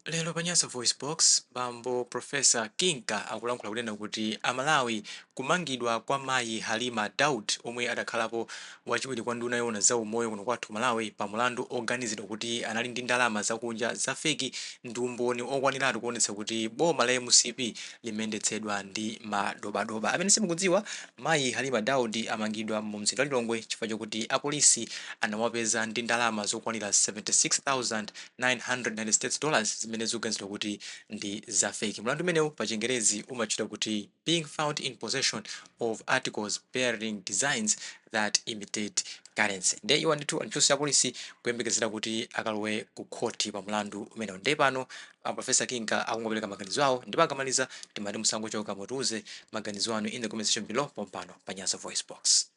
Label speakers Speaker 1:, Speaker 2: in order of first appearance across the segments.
Speaker 1: Lero panyasa voice box bambo Profesa Kinka akulankhula kunena kuti Amalawi kumangidwa kwa mayi Halima Daud omwe adakhalapo wachiwiri kwa nduna yoona za umoyo kuno kwathu Malawi pa mulandu oganizidwa kuti anali ndi ndalama zakunja za feki ndi umboni okwaniratu kuonetsa kuti boma la MCP limendetsedwa ndi madobadoba. Amene simukudziwa, mayi Halima Daud amangidwa mu mzinda wa Lilongwe chifukwa chokuti apolisi anawapeza ndi ndalama zokwanira $76,996 zimene zikuganizidwa kuti ndi za fake. Mlandu umenewu pa Chingerezi umatchedwa kuti being found in possession of articles bearing designs that imitate currency. Nde iwo ndithu antchonse a polisi kuyembekezera kuti akalowe ku khoti pa mlandu umenewu. Nde pano Profesa Kinka akungopereka maganizo awo, ndipo akamaliza timati musangochoka mutiuze maganizo anu in the comment section below pompano pa Nyasa voice box.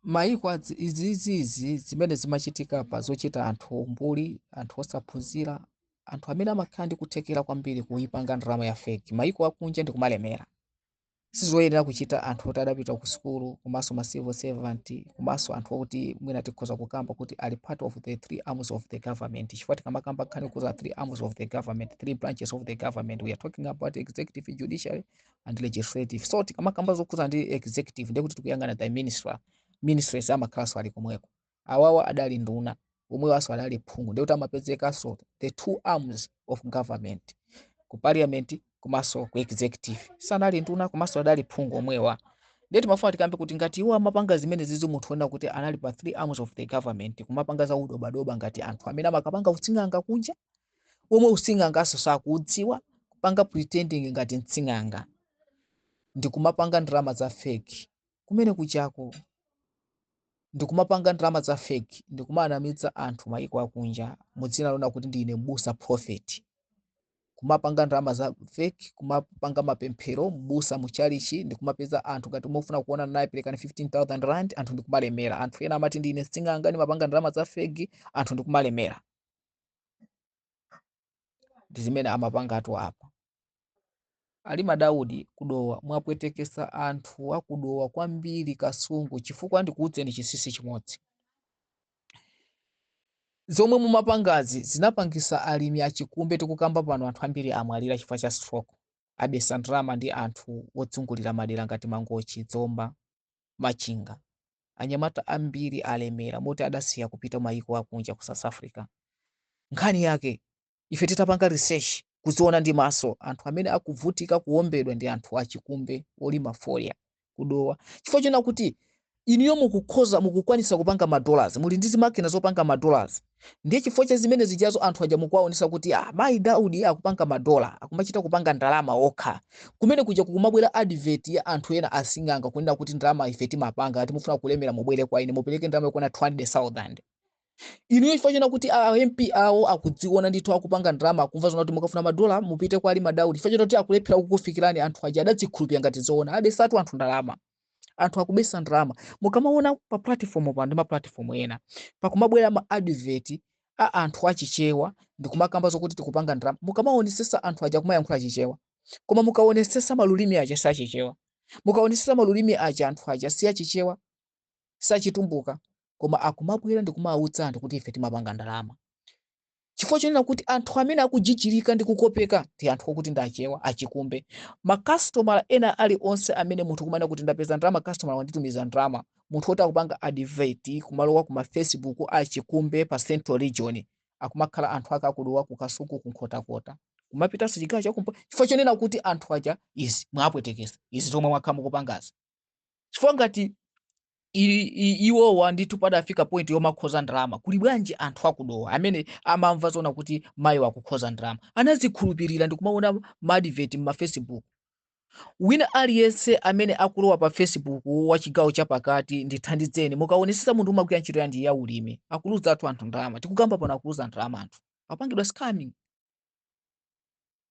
Speaker 2: Maiko izizi zimene zimachitika pa zochita anthu ombuli, anthu osaphunzira, anthu amene amakhala ndi kuthekera kwambiri kuipanga ndalama ya fake. Maiko akunja ndi kumalemera. Sizoyenera kuchita anthu oti adapita ku sukulu, komanso ma civil servant, komanso anthu okuti mwina tikhoza kukamba kuti ali part of the three arms of the government. Chifukwa tikamakamba nkhani kuza three arms of the government, three branches of the government, we are talking about executive, judiciary and legislative. So tikamakamba zokuza ndi executive ndiye kuti tikuyangana the ministries amakhalanso ali komweko. Awawa adali nduna, omwewanso adali phungu, ndiye kuti amapezekaso the two arms of government, ku parliament komanso ku executive. Sanali nduna komanso adali phungu omwewa. Ndiye timafuna tikambe kuti ngati iwo amapanga zimene zizo munthu ona kuti anali pa three arms of the government, kumapanga za udobadoba ngati anthu amene amakapanga utsinganga kunja, omwe utsinganga sakudziwa, kupanga pretending ngati mtsinganga, ndi kumapanga ndalama za fake. Kumene kuchako ndi kumapanga ndalama za fake, ndi kumanamiza anthu maiko akunja mudzina lona kuti ndine mbusa prophet. Kumapanga ndalama za fake, kumapanga mapemphero mbusa muchalichi, ndi kumapeza anthu ngati mufuna kuona naye perekani 15,000 rand, anthu ndi kumalemera. Anthu ena amati ndine mtsinganga ndi mapanga ndalama za fake, anthu ndi kumalemera. Ndi zimene amapanga atu apa. Halima Daud kudowa mwapwetekesa anthu akudowa kwambiri kasungu chifukwa ndikuudzeni chisisi chimodzi. Zomwe mumapangazi zinapangisa alimi achikumbe tikukamba pano anthu ambiri amwalira chifukwa cha stroke. Abesa ndalama ndi anthu odzungulira madera ngati Mangochi, Dzomba, Machinga. Anyamata ambiri alemera moti adasiya kupita maiko akunja ku South Africa. Nkhani yake ife titapanga research kuziona ndi maso, anthu amene akuvutika kuombedwa ndi anthu achikumbe olima folia kudowa. Chifukwa chona kuti iniyo mukukwanisa kupanga $, muli ndi zimakina zopanga $. Ndiye chifukwa cha zimene zijazo anthu aja mukuwaonesa kuti mayi Daudi akupanga $, akumachita kupanga ndalama okha. Kumene kuja kukumabwera advert ya anthu ena asinganga kunena kuti ndalama ife timapanga, ati mufuna kulemera mubwere kwa ine mupereke ndalama yokwana 200,000. Iniyo chifukwa chona kuti MP awo akudziona ndithu akupanga ndalama, akumva zona kuti mukafuna $, mupite kwa Halima Daud. Chifukwa chona kuti akulephera kukufikirani anthu aja adadzikhulupirira ngati zoona, abesatu anthu ndalama. Anthu akubesa ndalama. Mukamaona pa platform pa ndi ma platform ena, pakumabwera ma advert a anthu achichewa ndi kumakamba zokuti tikupanga ndalama, mukamaonesesa anthu aja kumayankhula chichewa. Koma mukaonesesa malulimi aja sachichewa. Mukaonesesa malulimi aja anthu aja si achichewa, sachitumbuka, koma akumabwera ndi kumautsa anthu kuti ife timapanga ndalama. Chifukwa chonena kuti anthu amene akujichirika ndi kukopeka ndi anthu okuti ndachewa achikumbe. Ma customer ena ali onse amene munthu kumana kuti ndapeza ndalama, customer wanditumiza ndalama, munthu oti akupanga advert kumalowa kuma Facebook achikumbe pa Central Region, akumakhala anthu akakudowa ku Kasuku kunkhota-kota. Kumapitanso chigawo chakumpo. Chifukwa chonena kuti anthu aja izi mwapwetekesa, izi zomwe mwakhala mukupangazi. Chifukwa ngati iwowa ndithu padafika point yomakhoza ndalama, kuli bwanji anthu akudowa amene amamva zona kuti mayi wakukhoza ndalama anazikhulupirira ndi kumaona ma advert ma Facebook. Wina aliyense amene akulowa pa Facebook wa chigawo chapakati ndithandizeni, mukaonesesa munthu umagwira ntchito ya ndi ya ulimi, akuluza anthu ndalama. Tikukamba pano akuluza ndalama anthu. Apangidwa scamming.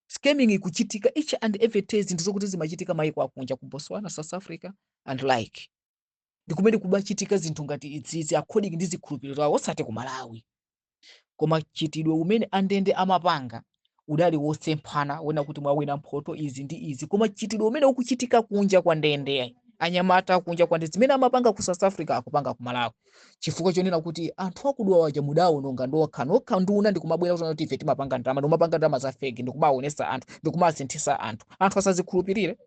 Speaker 2: Scamming ikuchitika each and every day, zinthu zokuti zimachitika maiko akunja ku Botswana, South Africa and like. Ndikumene kubachitika zinthu ngati izizi according ndi zikhulupiriro zawo osati ku Malawi. Koma chitidwe umene andende amapanga udali wosemphana wena kuti mwawina mphoto izi ndi izi, koma chitidwe umene ukuchitika kunja kwa ndende anyamata kunja kwa ndezi zimene amapanga ku South Africa akupanga ku Malawi chifukwa chonena kuti anthu akudwa waja mudawononga ndokha nduna ndikumabwera kuti ife timapanga ndalama ndimapanga ndalama za fake ndikumaonesa anthu ndikumasinthisa anthu asazikhulupirire.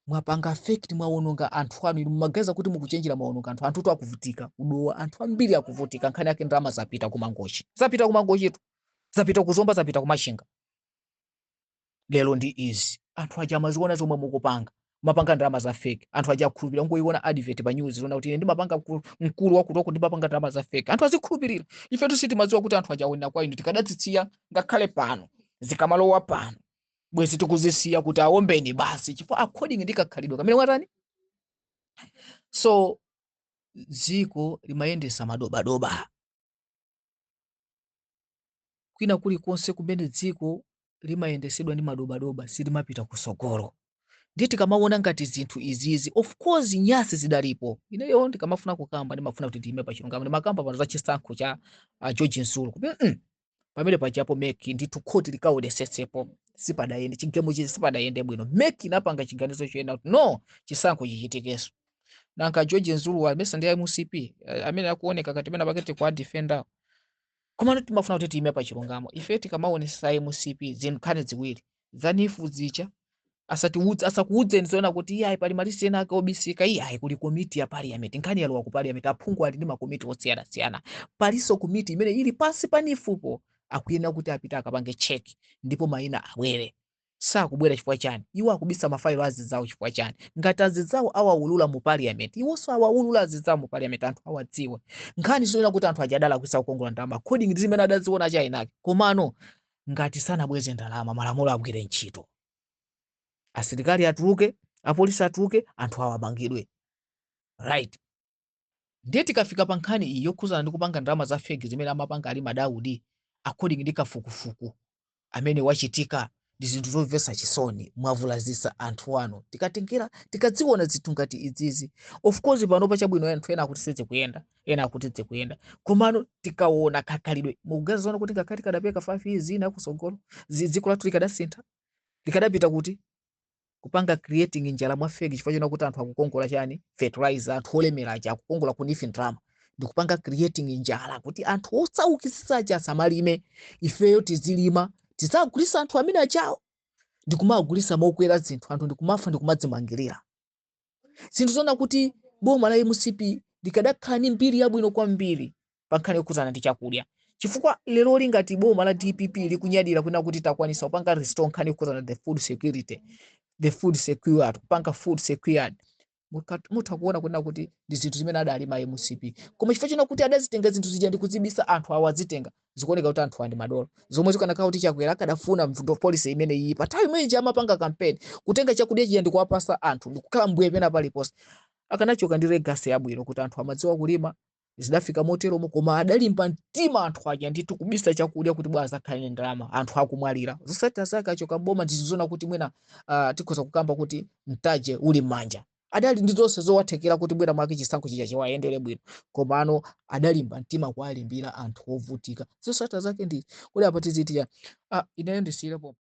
Speaker 2: Mwapanga fake mwawononga anthu anu mumagaza kuti mukuchenjera mwawononga anthu tu akuvutika kudowa anthu ambiri akuvutika nkhani yake ndalama zapita kumangochi zapita kuzomba zapita kumashinga. Lero ndi izi anthu aja amaziona zomwe mukupanga mapanga ndalama za fake anthu aja akhulupirira ngoiona advert pa news zona kuti ndi mapanga mkulu wakutoko ndi mapanga ndalama za fake anthu azikhulupirira. Ife tusitimadziwa kuti anthu aja aonera kwa inu tikadatsitsiya ngakhale pano zikamalowa pano bwezi tikuzisiya kuti awombeni basi chifukwa according ndi kakhalidwe kamene mwatani. So dziko limayendesa madobadoba kwina kulikonse kumene dziko limayendesedwa ndi madobadoba silimapita kusogolo. Ndiye tikamaona ngati zinthu izizi of course nyasi zidalipo ineyo ndikamafuna kukamba ndimafuna kuti ndime pa chilungamo ndimakamba pano za chisankho cha George Nsulu pamene pajapo meki ndithu khoti likaonesetsepo sipadayende chigemo chizi sipadayende bwino meki inapanga chiganizo choyena kuti no chisankho chichitikeso nanka George Nsulu amesa ndi MCP amene akuoneka kati pena paketi kwa defender koma timafuna kuti time pa chilungamo ife tikamaonesa MCP zinkhani ziwiri zanifu zicha asakuudze nzona kuti iye pali malisi ena ake obisika iye kuli komiti ya parliament nkhani yalowa ku parliament aphungu ali ndi makomiti osiyana paliso komiti imene ili pasi panifupo akuyena kuti apita akapange check ndipo maina abwere sakubwera chifukwa chani iwo akubisa mafailo azizawo chifukwa chani ngati azizawo awawulula mu parliament iwonso awawulula azizawo mu parliament anthu awadziwe nkhani zoyena kuti anthu ajadala kuisa kukongola ndalama according ndi zimene adaziona cha inake komano ngati sanabweze ndalama malamulo agwire ntchito asilikali atuluke apolisi atuluke anthu awamangidwe right. Ndiye tikafika pa nkhani iyi yokhuzana ndi kupanga ndalama za fake zimene amapanga ali Madaudi according ndi kafukufuku amene wachitika ndi zinthu zomvetsa chisoni mwavulazisa anthu anu tikatengera tikadziona zinthu ngati izizi of course pano pachabwino anthu ena akuti sizikuyenda ena akuti zikuyenda komano tikaona kakhalidwe mukugaziona kuti ngakhale kadapeka 5 years ina kusogolo dziko lathu likadasintha likadapita kuti kupanga creating njala mwa fake chifukwa chona kuti anthu akukongola chani fertilizer anthu olemera aja akukongola kunifi ndrama ndikupanga creating njala kuti anthu osaukisisa aja samalime ifeyo tizilima tizagulisa anthu amene achawo ndikumagulisa mokwera zinthu anthu ndikumafa ndikumadzimangirira zinthu zona kuti boma la MCP likadakhala ni mbiri yabwino kwambiri pankhani yokhuzana ndi chakudya chifukwa lero lingati boma la DPP likunyadira kwina kuti takwanisa kupanga restore nkhani yokhuzana the food security the food secured kupanga food secured mutakuona kwina kuti ndi zinthu zimene adali ma MCP koma chifukwa china kuti adazitenga zinthu zija ndi kuzibisa anthu awazitenga zikuoneka kuti anthu andi madolo zomwe zikanakhala kuti chakwera akadafuna mvundo policy imene iyi pathawi imene amapanga campaign kutenga chakudya chija ndi kuwapasa anthu ndikukhala mbuye pena paliponse akanachoka ndi legacy yabwino kuti anthu amadziwa kulima zidafika motero koma adalimba mtima anthu aja ndithu kubisa chakudya kuti bwaza akhale ndalama anthu akumwalira zosati zake achoka boma ndizizona kuti mwina tikhoza kukamba kuti mtaje uli manja adali ndi zonse zowathekera kuti bwera mwake chisankho chija chiwayendere bwino komano adalimba mtima kwalimbira anthu ovutika zosati zake ndi kuli apa tiziti ya ineyo ndisilepo